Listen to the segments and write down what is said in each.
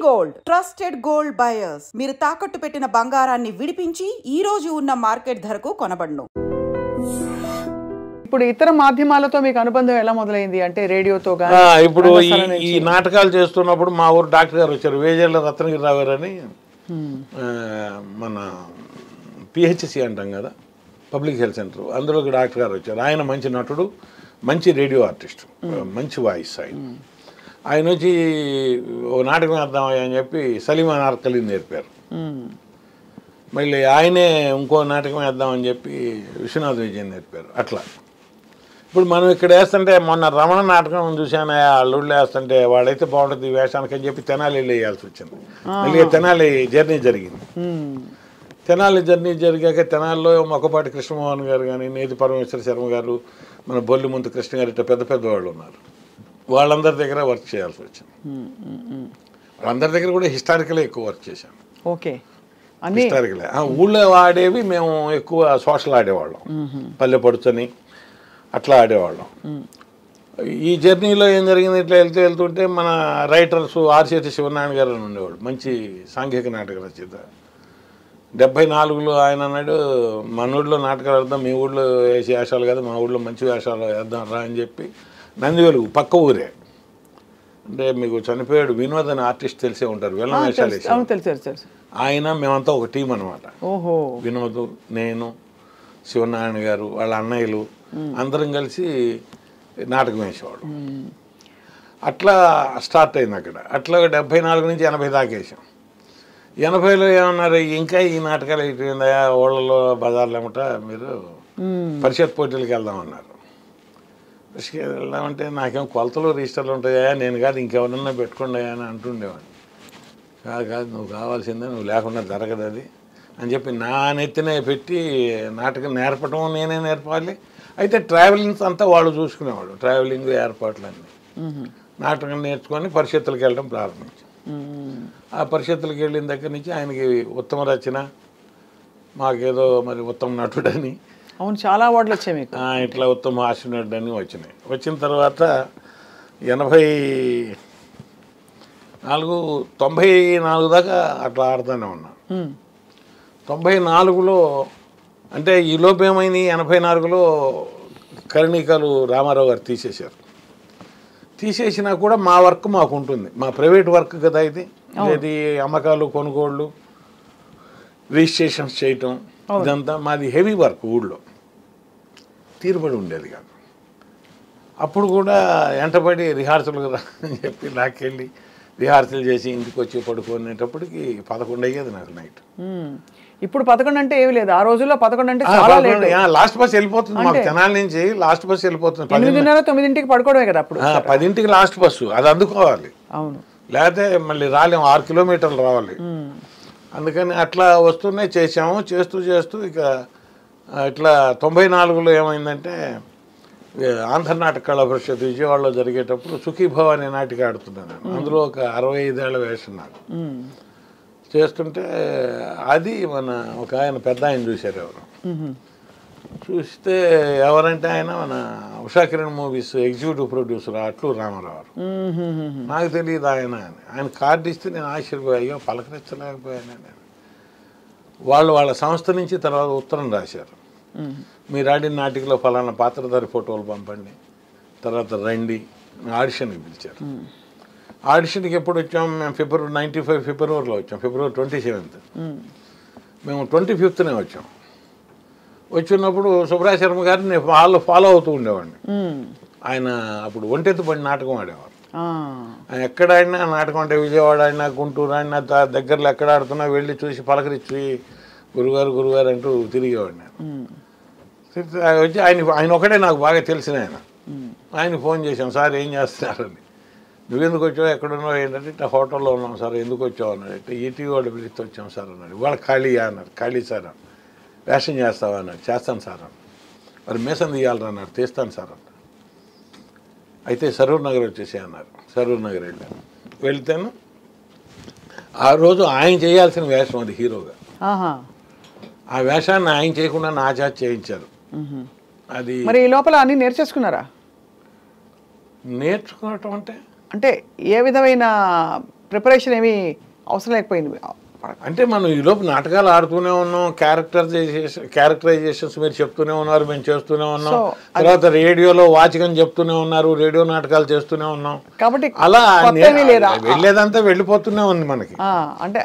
Gold trusted gold buyers మీరు తాకట్టు పెట్టిన బంగారాన్ని విడిపించి ఈ రోజు ఉన్న మార్కెట్ ధరకు కొనబడును. ఇప్పుడు ఇతర మాధ్యమాలతో మీకు అనుబంధం ఎలా మొదలైంది అంటే రేడియోతో గాని ఇప్పుడు ఈ నాటకాలు చేస్తున్నప్పుడు మా ఊరు డాక్టర్ గారు వచ్చారు వేజేళ్ల రత్నగిరిరావు గారు అని మన పిహెచ్సి అంటాం కదా పబ్లిక్ హెల్త్ సెంటర్ అందులో డాక్టర్ గారు వచ్చారు. ఆయన మంచి నటుడు మంచి రేడియో ఆర్టిస్ట్ మంచి వాయిస్ ఆయన వచ్చి ఓ నాటకం వేద్దామని అని చెప్పి సలీమా నార్కలిని నేర్పారు. మళ్ళీ ఆయనే ఇంకో నాటకం వేద్దామని చెప్పి విశ్వనాథ్ విజయన్ నేర్పారు. అట్లా ఇప్పుడు మనం ఇక్కడ వేస్తుంటే మొన్న రమణ నాటకం చూశాను అల్లుళ్ళు వేస్తుంటే వాడైతే బాగుంటుంది వేషానికి అని చెప్పి తెనాలి వెళ్ళి వేయాల్సి వచ్చింది. మళ్ళీ తెనాలి జర్నీ జరిగింది. తెనాలి జర్నీ జరిగాక తెనాలిలో మొక్కపాటి కృష్ణమోహన్ గారు కానీ నేతి పరమేశ్వర శర్మ గారు మన బొల్లిముంతు కృష్ణ గారు ఇట్లా పెద్ద పెద్ద వాళ్ళు ఉన్నారు. వాళ్ళందరి దగ్గర వర్క్ చేయాల్సి వచ్చింది. వాళ్ళందరి దగ్గర కూడా హిస్టారికలే ఎక్కువ వర్క్ చేశాను. ఓకే హిస్టారికలే ఊళ్ళో ఆడేవి మేము ఎక్కువ సోషల్ ఆడేవాళ్ళం పల్లె పడుచని అట్లా ఆడేవాళ్ళం. ఈ జర్నీలో ఏం జరిగింది ఇట్లా వెళ్తుంటే మన రైటర్స్ ఆర్చేతి శివనారాయణ గారు అని ఉండేవాడు మంచి సాంఘిక నాటక రచయిత. 74లో ఆయన అన్నాడు మన ఊళ్ళో నాటకాలు వేద్దాం మీ ఊళ్ళో వేసే వేషాలు కాదు మా ఊళ్ళో మంచి వేషాలు వేద్దాం రా అని చెప్పి నందివెలుగు పక్క ఊరే అంటే మీకు చనిపోయాడు వినోద్ అని ఆర్టిస్ట్ తెలిసే ఉంటారు విలన్ వేషాలు వేసి ఆయన మేమంతా ఒక టీం అనమాట. వినోద్ నేను శివనారాయణ గారు వాళ్ళ అన్నయ్యలు అందరం కలిసి నాటకం వేసేవాడు. అట్లా స్టార్ట్ అయింది అక్కడ. అట్లా 74 నుంచి 80 దాకా వేసాం. 80లో ఏమన్నారు ఇంకా ఈ నాటకాలు అయిపోయిందా ఊళ్ళలో బజార్లు ఏమట మీరు పరిషత్ పోటీలకు వెళ్దామన్నారు. పరిషత్కి వెళ్దామంటే నాకేం కొలతలు రిజిస్టర్లు ఉంటాయా నేను కాదు ఇంకెవరన్నా పెట్టుకోండి అని అంటుండేవాడిని. కాదు నువ్వు కావాల్సిందే నువ్వు లేకుండా జరగదు అది అని చెప్పి నా నెత్తినే పెట్టి నాటకం నేర్పడం నేనే నేర్పాలి. అయితే ట్రావెలింగ్స్ అంతా వాళ్ళు చూసుకునేవాడు ట్రావెలింగ్ ఏర్పాట్లన్నీ. నాటకం నేర్చుకొని పరిషత్తులకు వెళ్ళడం ప్రారంభించాం. ఆ పరిషత్తులకు వెళ్ళిన దగ్గర నుంచి ఆయనకి ఉత్తమ రచన మాకేదో మరి ఉత్తమ నటుడని అవును చాలా అవార్డులు వచ్చాయి మీకు ఇట్లా ఉత్తమ హాస్యనటుడు అని వచ్చినాయి. వచ్చిన తర్వాత 94 దాకా అట్లా ఆడుతూనే ఉన్నాను. 94లో అంటే ఈ లోపు ఏమైంది 84లో కరణికలు రామారావు గారు తీసేశారు. తీసేసినా కూడా మా వర్క్ మాకు ఉంటుంది మా ప్రైవేట్ వర్క్ కదా ఇది అమ్మకాలు కొనుగోళ్ళు రిజిస్ట్రేషన్స్ చేయటం ఇదంతా మాది హెవీ వర్క్ ఊళ్ళో తీరుబడి ఉండేది కాదు. అప్పుడు కూడా ఎంటబడి రిహార్సల్ అని చెప్పి నాకెళ్ళి రిహార్సల్ చేసి ఇంటికి వచ్చి పడుకునేటప్పటికి 11 అయ్యేది నాకు నైట్. ఇప్పుడు 11 అంటే ఏమి లేదు ఆ రోజుల్లో 11 అంటే లాస్ట్ బస్ వెళ్ళిపోతుంది మాకు తెనాలి నుంచి లాస్ట్ బస్ వెళ్ళిపోతుంది 8:30-9కి పడుకోవడమే కదా అప్పుడు 10కి లాస్ట్ బస్సు అది అందుకోవాలి. అవును లేకపోతే మళ్ళీ రాలేము 6 కిలోమీటర్లు రావాలి. అందుకని అట్లా వస్తూనే చేసాము చేస్తూ ఇక ఇట్లా 94లో ఏమైందంటే ఆంధ్ర నాటక కళా పరిషత్ విజయవాడలో జరిగేటప్పుడు సుఖీభవ అనే నాటిక ఆడుతున్నాను. అందులో ఒక 65 ఏళ్ల వేషం నాకు చేస్తుంటే అది మన ఒక ఆయన పెద్ద ఆయన చూశారు ఎవరు చూస్తే ఎవరంటే ఆయన మన Ushakiran movies executive producer Atluru Ramarao. నాకు తెలియదు ఆయన కార్డు ఇస్తే నేను ఆశ్చర్యపోయా అయ్యో పలకరించలేకపోయాను. వాళ్ళ సంస్థ నుంచి తర్వాత ఉత్తరం రాశారు మీరు ఆడిన నాటికలో ఫలానా పాత్రధారి ఫోటోలు పంపండి తర్వాత రండి ఆడిషన్కి పిలిచారు. ఆడిషన్కి ఎప్పుడు వచ్చాము మేము ఫిబ్రవరి 95 ఫిబ్రవరిలో వచ్చాం ఫిబ్రవరి 27th మేము 25th వచ్చాం. వచ్చినప్పుడు సుబ్రాయ శర్మ గారిని ఫాలో అవుతూ ఉండేవాడిని. ఆయన అప్పుడు ఒంటెత్తు పడి నాటకం ఆడేవారు. ఆయన ఎక్కడ ఆడినా నాటకం అంటే విజయవాడ ఆడినా గుంటూరు ఆడినా దగ్గరలో ఎక్కడ ఆడుతున్నా వెళ్ళి చూసి పలకరించి గురుగారు అంటూ తిరిగేవాడిని. వచ్చి ఆయన ఒకటే నాకు బాగా తెలిసిన ఆయన ఫోన్ చేశాం సార్ ఏం చేస్తున్నారని. నువ్వెందుకు వచ్చావు ఎక్కడున్నావు ఏంటంటే ఇట్లా హోటల్లో ఉన్నాం సార్ ఎందుకు వచ్చావు అన్నాడు. ఇట్లా ఈటీవీ వాళ్ళు పిలిస్తే వచ్చాం సార్ అన్నాడు. ఇవాళ ఖాళీయా అన్నారు. ఖాళీ సార్ అన్నాడు. వేషం చేస్తావా అన్నాడు. చేస్తాను సార్ అన్నాడు. మరి మేసం తీయాలరా అన్నాడు. తీస్తాను సార్ అన్నాడు. అయితే సరూర్ నగర్ వచ్చేసి అన్నారు. సరూర్ నగర్ వెళ్ళాను. వెళ్తేను ఆ రోజు ఆయన చేయాల్సిన వేషం అది హీరోగా. ఆ వేషాన్ని ఆయన చేయకుండా నా చేత చేయించారు. అది మరి ఈ లోపల అన్ని నేర్చేసుకున్నారా? నేర్చుకోవటం అంటే అంటే ఏ విధమైన ప్రిపరేషన్ ఏమీ అవసరం లేకపోయింది. అంటే మనం ఈలోపు నాటకాలు ఆడుతూనే ఉన్నాం, క్యారెక్టరైజేషన్స్ మీరు చెప్తూనే ఉన్నారు, మేము చేస్తూనే ఉన్నాం. తర్వాత రేడియోలో వాచకం చెప్తూనే ఉన్నారు, రేడియో నాటకాలు చేస్తూనే ఉన్నాం. కాబట్టి అలా వెళ్ళేదంతా వెళ్ళిపోతూనే ఉంది మనకి. అంటే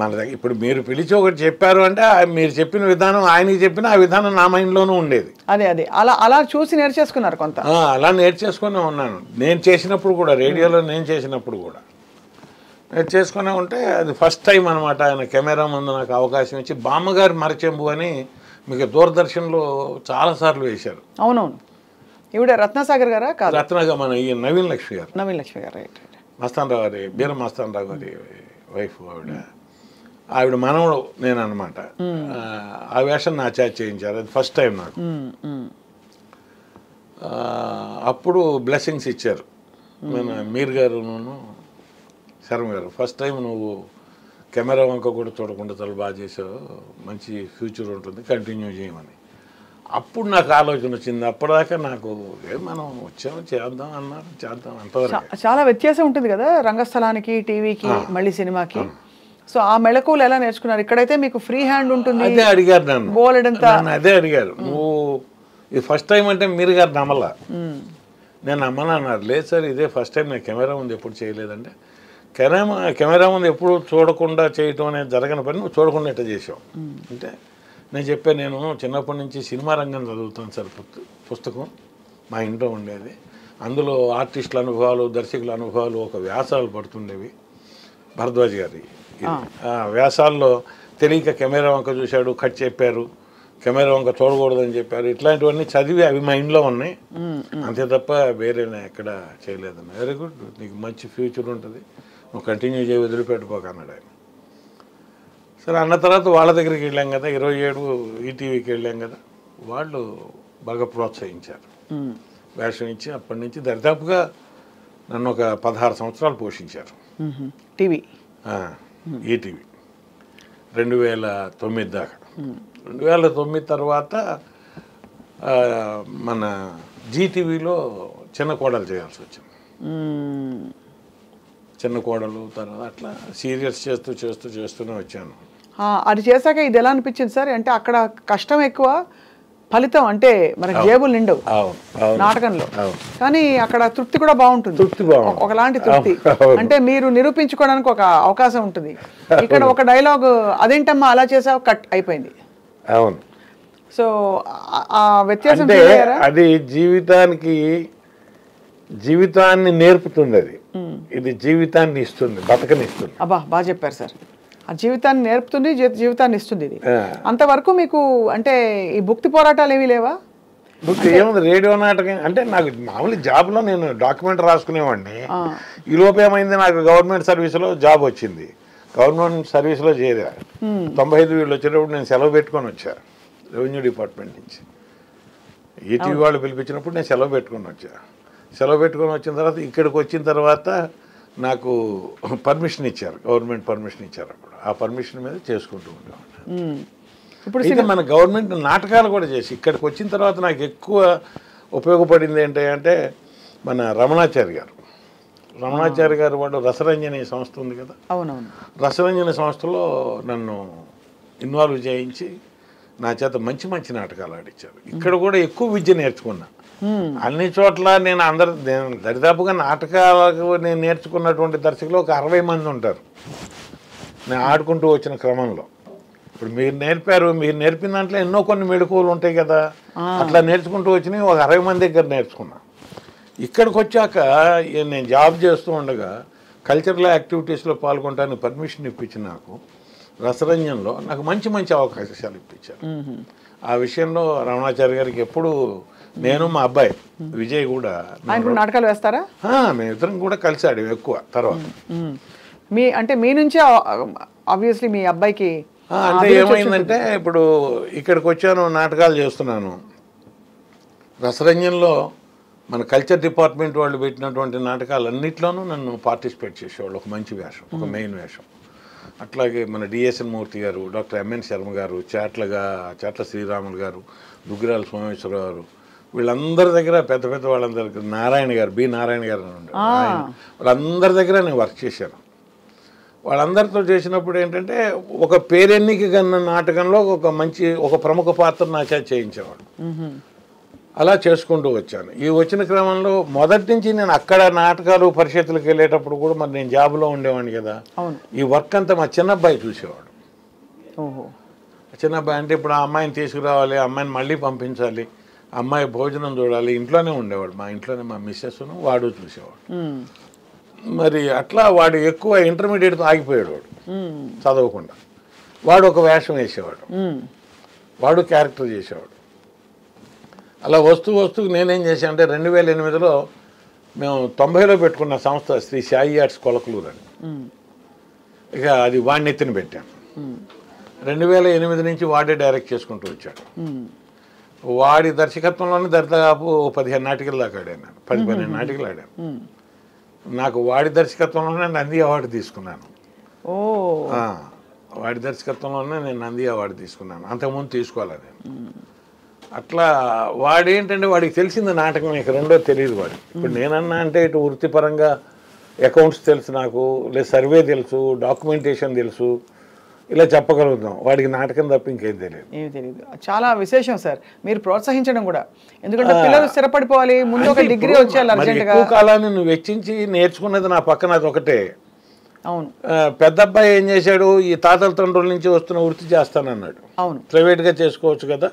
మన దగ్గర ఇప్పుడు మీరు పిలిచి ఒకటి చెప్పారు అంటే మీరు చెప్పిన విధానం ఆయనకి చెప్పిన ఆ విధానం నా మైండ్లోనూ ఉండేది. అదే అలా చూసి నేర్చేసుకున్నారు కొంత. అలా నేర్చేసుకునే ఉన్నాను. నేను చేసినప్పుడు కూడా, రేడియోలో నేను చేసినప్పుడు కూడా నేర్చేసుకునే ఉంటే అది ఫస్ట్ టైం అనమాట. ఆయన కెమెరా ముందు నాకు అవకాశం ఇచ్చి బామ్మగారి మరచెంబు అని మీకు దూరదర్శన్లో చాలాసార్లు వేశారు. అవునవును. ఇవిడ రత్నసాగర్ గారా? కాదు, రత్నగా మన ఈ నవీన్ లక్ష్మి గారు. నవీన్ లక్ష్మి గారు, రైట్. మస్తాన్ రావు గారి, బీర మస్తాన్ రావు గారి వైఫ్ ఆవిడ మనవడు నేను అనమాట. ఆ వేషం నా చేత చేయించారు. అది ఫస్ట్ టైం నాకు. అప్పుడు బ్లెస్సింగ్స్ ఇచ్చారు మన మీర్ గారును శర్మ గారు. ఫస్ట్ టైం నువ్వు కెమెరా వంక కూడా చూడకుండా చాలా బాగా చేసావు, మంచి ఫ్యూచర్ ఉంటుంది, కంటిన్యూ చేయమని. అప్పుడు నాకు ఆలోచన వచ్చింది. అప్పటిదాకా నాకు మనం వచ్చాము చేద్దాం అన్నారు, చేద్దాం అంతవరకు. చాలా వ్యత్యాసం ఉంటుంది కదా రంగస్థలానికి, టీవీకి, మళ్ళీ సినిమాకి. సో ఆ మెళకువలు ఎలా నేర్చుకున్నారు? ఇక్కడైతే మీకు ఫ్రీ హ్యాండ్ ఉంటుంది. అదే అడిగారు నన్ను, బోలెడంతా అదే అడిగారు. నువ్వు ఇది ఫస్ట్ టైం అంటే మీరు గారు నమ్మలా. నేను నమ్మను అన్నారు. లేదు సార్ ఇదే ఫస్ట్ టైం, నేను కెమెరా ముందు ఎప్పుడు చేయలేదంటే, కెమెరా ముందు ఎప్పుడు చూడకుండా చేయటం అనేది జరగని పని, నువ్వు చూడకుండా ఎట్లా చేసావు అంటే నేను చెప్పాను, నేను చిన్నప్పటి నుంచి సినిమా రంగం చదువుతాను సార్. పుస్తకం మా ఇంట్లో ఉండేది. అందులో ఆర్టిస్టుల అనుభవాలు, దర్శకుల అనుభవాలు ఒక వ్యాసాలు పడుతుండేవి. భరద్వాజ్ గారి వ్యాసాల్లో తెలియక కెమెరా వంక చూశాడు, కట్ చెప్పారు, కెమెరా వంక చూడకూడదని చెప్పారు. ఇట్లాంటివన్నీ చదివి అవి మా ఇంట్లో ఉన్నాయి, అంతే తప్ప వేరే ఎక్కడ చేయలేదన్న. వెరీ గుడ్, నీకు మంచి ఫ్యూచర్ ఉంటుంది, నువ్వు కంటిన్యూ చేయి, వదిలిపెట్టుకోక అన్నాడు ఆయన. సరే అన్న తర్వాత వాళ్ళ దగ్గరికి వెళ్ళాం కదా, 27 ఈటీవీకి వెళ్ళాం కదా, వాళ్ళు బాగా ప్రోత్సహించారు, వేషం ఇచ్చి అప్పటి నుంచి దరిదాపుగా నన్ను ఒక 16 సంవత్సరాలు పోషించారు. టీవీ ఈటీవీ 2009 దాకా. 2009 తర్వాత మన జీటీవీలో చిన్న కోడలు చేయాల్సి వచ్చింది. చిన్న కోడలు తర్వాత అట్లా సీరియల్స్ చేస్తూనే వచ్చాను. అది చేశాక ఇది ఎలా అనిపించింది సార్? అంటే అక్కడ కష్టం ఎక్కువ, ఫలితం అంటే మనకి జేబులు నిండవు నాటకంలో, కానీ అక్కడ తృప్తి కూడా బాగుంటుంది, ఒకలాంటి తృప్తి. అంటే మీరు నిరూపించుకోవడానికి ఒక అవకాశం ఉంటుంది. ఇక్కడ ఒక డైలాగ్ అదేంటమ్మా అలా చేసావు, కట్ అయిపోయింది. అవును. సో ఆ వ్యత్యాసం అది జీవితాన్ని నేర్పుతుంది, అది ఇది జీవితాన్ని ఇస్తుంది, బతకనిస్తుంది. అబ్బా బాగా చెప్పారు సార్. ఆ జీవితాన్ని నేర్పుతుంది, జీవితాన్ని ఇస్తుంది ఇది. అంతవరకు మీకు అంటే ఈ భుక్తి పోరాటాలు ఏమీ లేవా? భుక్తి ఏముంది, రేడియో నాటకం అంటే నాకు మామూలు జాబ్లో నేను డాక్యుమెంట్ రాసుకునేవాడిని. ఈ లోపు ఏమైంది, నాకు గవర్నమెంట్ సర్వీస్లో జాబ్ వచ్చింది. గవర్నమెంట్ సర్వీస్లో చేరా 95 వీళ్ళు వచ్చేటప్పుడు నేను సెలవు పెట్టుకొని వచ్చా రెవెన్యూ డిపార్ట్మెంట్ నుంచి. ఈటీవీ వాళ్ళు పిలిపించినప్పుడు నేను సెలవు పెట్టుకొని వచ్చా. సెలవు పెట్టుకొని వచ్చిన తర్వాత ఇక్కడికి వచ్చిన తర్వాత నాకు పర్మిషన్ ఇచ్చారు, గవర్నమెంట్ పర్మిషన్ ఇచ్చారు. అప్పుడు ఆ పర్మిషన్ మీద చేసుకుంటూ ఉండేవాడిని. ఇప్పుడు అయితే మన గవర్నమెంట్ నాటకాలు కూడా చేసి ఇక్కడికి వచ్చిన తర్వాత నాకు ఎక్కువ ఉపయోగపడింది ఏంటంటే మన రమణాచారి గారు వాళ్ళు రసరంజని సంస్థ ఉంది కదా, అవునవును, రసరంజని సంస్థలో నన్ను ఇన్వాల్వ్ చేయించి నా చేత మంచి మంచి నాటకాలు ఆడించారు. ఇక్కడ కూడా ఎక్కువ విద్య నేర్చుకున్నా. అన్ని చోట్ల నేను దరిదాపుగా నాటకాలకు నేను నేర్చుకున్నటువంటి దర్శకులు ఒక 60 మంది ఉంటారు నేను ఆడుకుంటూ వచ్చిన క్రమంలో. ఇప్పుడు మీరు నేర్పారు, మీరు నేర్పిన దాంట్లో ఎన్నో కొన్ని మెళకువలు ఉంటాయి కదా, అట్లా నేర్చుకుంటూ వచ్చినాయి ఒక 60 మంది దగ్గర నేర్చుకున్నా. ఇక్కడికి వచ్చాక నేను జాబ్ చేస్తూ ఉండగా కల్చరల్ యాక్టివిటీస్లో పాల్గొనడానికి పర్మిషన్ ఇప్పించి నాకు రసరంజన్లో నాకు మంచి మంచి అవకాశాలు ఇప్పించారు. ఆ విషయంలో రమణాచారి గారికి ఎప్పుడు నేను మా అబ్బాయి విజయ్ కూడా నాటకాలు వేస్తారా? మేమిద్దరం కూడా కలిసి ఆడి ఎక్కువ తర్వాత మీ నుంచే ఆబ్వియస్లీ మీ అబ్బాయికి అంటే ఏమైందంటే ఇప్పుడు ఇక్కడికి వచ్చాను, నాటకాలు చేస్తున్నాను. రసరంజన్లో మన కల్చర్ డిపార్ట్మెంట్ వాళ్ళు పెట్టినటువంటి నాటకాలన్నింటిలోనూ నన్ను పార్టిసిపేట్ చేసేవాళ్ళు, ఒక మంచి వేషం, ఒక మెయిన్ వేషం. అట్లాగే మన డిఎస్ఎన్ మూర్తి గారు, డాక్టర్ ఎంఎన్ శర్మ గారు, చేట్ల శ్రీరాములు గారు, దుగ్గిరాల సోమేశ్వరరావు గారు, వీళ్ళందరి దగ్గర పెద్ద వాళ్ళందరి దగ్గర, నారాయణ గారు, బి నారాయణ గారు వాళ్ళందరి దగ్గర నేను వర్క్ చేశాను. వాళ్ళందరితో చేసినప్పుడు ఏంటంటే ఒక పేరెన్నిక కన్నా నాటకంలో ఒక ప్రముఖ పాత్ర నా చేత చేయించేవాడు. అలా చేసుకుంటూ వచ్చాను. ఈ వచ్చిన క్రమంలో మొదటి నుంచి నేను అక్కడ నాటకాలు పరిషత్తులకు వెళ్ళేటప్పుడు కూడా మరి నేను జాబ్లో ఉండేవాడిని కదా, ఈ వర్క్ అంతా మా చిన్నబ్బాయి చూసేవాడు. చిన్నబ్బాయి అంటే ఇప్పుడు ఆ అమ్మాయిని తీసుకురావాలి, అమ్మాయిని మళ్ళీ పంపించాలి, అమ్మాయి భోజనం చూడాలి, ఇంట్లోనే ఉండేవాడు. మా ఇంట్లోనే మా మిస్సెస్ను వాడు చూసేవాడు. మరి అట్లా వాడు ఎక్కువ ఇంటర్మీడియట్తో ఆగిపోయాడు. వాడు చదవకుండా వాడు ఒక వేషం వేసేవాడు, వాడు క్యారెక్టర్ చేసేవాడు. అలా వస్తూ నేనేం చేశాను అంటే 2008లో మేము 90లో పెట్టుకున్న సంస్థ శ్రీ సాయి ఆర్ట్స్ కొలకలూరు అని. ఇక అది వాడిని ఎత్తిన పెట్టాను. 2008 నుంచి వాడే డైరెక్ట్ చేసుకుంటూ వచ్చాడు. వాడి దర్శకత్వంలోనే దాదాపు 15 నాటికలు దాకా ఆడాను. 10-12 నాటికలు ఆడాను. నాకు వాడి దర్శకత్వంలోనే నంది అవార్డు తీసుకున్నాను. వాడి దర్శకత్వంలోనే నేను నంది అవార్డు తీసుకున్నాను. అంతకుముందు తీసుకోవాలి నేను. అట్లా వాడేంటంటే వాడికి తెలిసింది నాటకం, ఇక రెండో తెలియదు వాడు. ఇప్పుడు నేనన్నా అంటే ఇటు వృత్తిపరంగా అకౌంట్స్ తెలుసు నాకు, లేదా సర్వే తెలుసు, డాక్యుమెంటేషన్ తెలుసు, ఇలా చెప్పగలుగుతాం. వాడికి నాటకం తప్ప ఇంకేం తెలియదు. ఏమి తెలియదు. చాలా విశేషం సార్ మీరు ప్రోత్సహించడం కూడా. ఎందుకంటే పిల్లలు స్థిరపడిపోవాలి, ముందు ఒక డిగ్రీ వచ్చేయాలి అర్జెంటుగా. ఎక్కువ కాలాన్ని నువ్వు వెచ్చించి నేర్చుకున్నది నా పక్కన అది ఒకటే. అవును. పెద్ద అబ్బాయి ఏం చేశాడు, ఈ తాతల తండ్రుల నుంచి వస్తున్న వృత్తి చేస్తానన్నాడు. అవును, ప్రైవేట్గా చేసుకోవచ్చు కదా,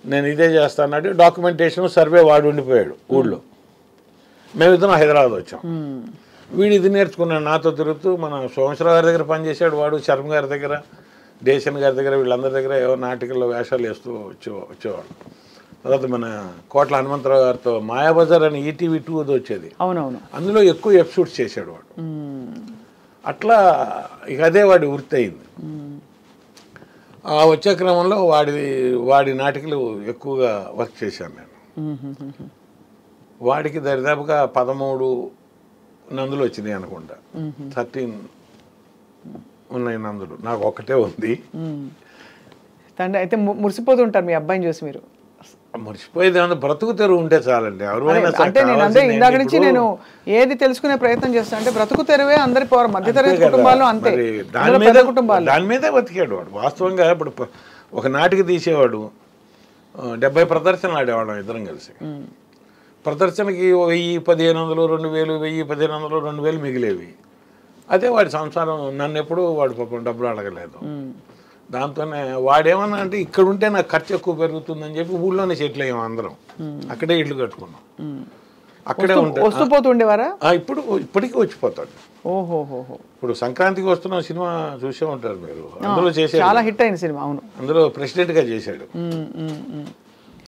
నేను ఇదే చేస్తానన్నాడు. డాక్యుమెంటేషన్ సర్వే వాడు ఉండిపోయాడు ఊళ్ళో. మేమిద్దరం హైదరాబాద్ వచ్చాం. వీడు ఇది నేర్చుకున్నాడు నాతో తిరుగుతూ. మన సోమేశ్వరరావు గారి దగ్గర పనిచేశాడు వాడు, శర్మ గారి దగ్గర, దేశన్ గారి దగ్గర, వీళ్ళందరి దగ్గర ఏవో నాటికల్లో వేషాలు వేస్తూ వచ్చేవాడు. తర్వాత మన కోట్ల హనుమంతరావు గారితో మాయాబజార్ అని ఈటీవీ 2 అది వచ్చేది. అవునవును, అందులో ఎక్కువ ఎపిసోడ్స్ చేశాడు వాడు. అట్లా ఇక అదే వాడి వృత్తి అయింది. ఆ వచ్చే క్రమంలో వాడి నాటికలు ఎక్కువగా వర్క్ చేశాను నేను. వాడికి దరిదాపుగా 13 నందులు వచ్చినాయి అనుకుంటా. 13 ఉన్నాయి నందులు, నాకు ఒకటే ఉంది. తండ్రి అయితే మురిసిపోతుంటారు మీ అబ్బాయిని చూసి మీరు. మర్చిపోయేది ఏమన్నా, బ్రతుకు తెరువు ఉంటే చాలండి. అంటే నేను అదే ఇందాక నుంచి నేను ఏది తెలుసుకునే ప్రయత్నం చేస్తాను అంటే బ్రతుకు తెరువే అందరి మధ్యతరగతి కుటుంబాలు అంతే, దాని మీదే బతికాడు వాడు. వాస్తవంగా ఇప్పుడు ఒక నాటికి తీసేవాడు, 70 ప్రదర్శనలు ఆడేవాళ్ళం ఇద్దరం కలిసి. ప్రదర్శనకి 1000-1500, 2000, 1000-1500, 2000 మిగిలేవి. అదే వాడి సంసారం. నన్ను ఎప్పుడు వాడు పాపం డబ్బులు అడగలేదు. దాంతోనే వాడేమన్నా అంటే ఇక్కడ ఉంటే నాకు ఖర్చు ఎక్కువ పెరుగుతుందని చెప్పి ఊళ్ళోనే సెటిల్ అయ్యాం అందరం. అక్కడే ఇల్లు కట్టుకున్నాం, అక్కడే వస్తూ పోతుండేవారా? ఇప్పటికీ వచ్చిపోతాడు. ఓహోహో. ఇప్పుడు సంక్రాంతికి వస్తున్న సినిమా చూసే ఉంటారు మీరు. అందులో చేసే చాలా హిట్ అయిన సినిమా. అవును, అందులో ప్రెసిడెంట్గా చేశాడు.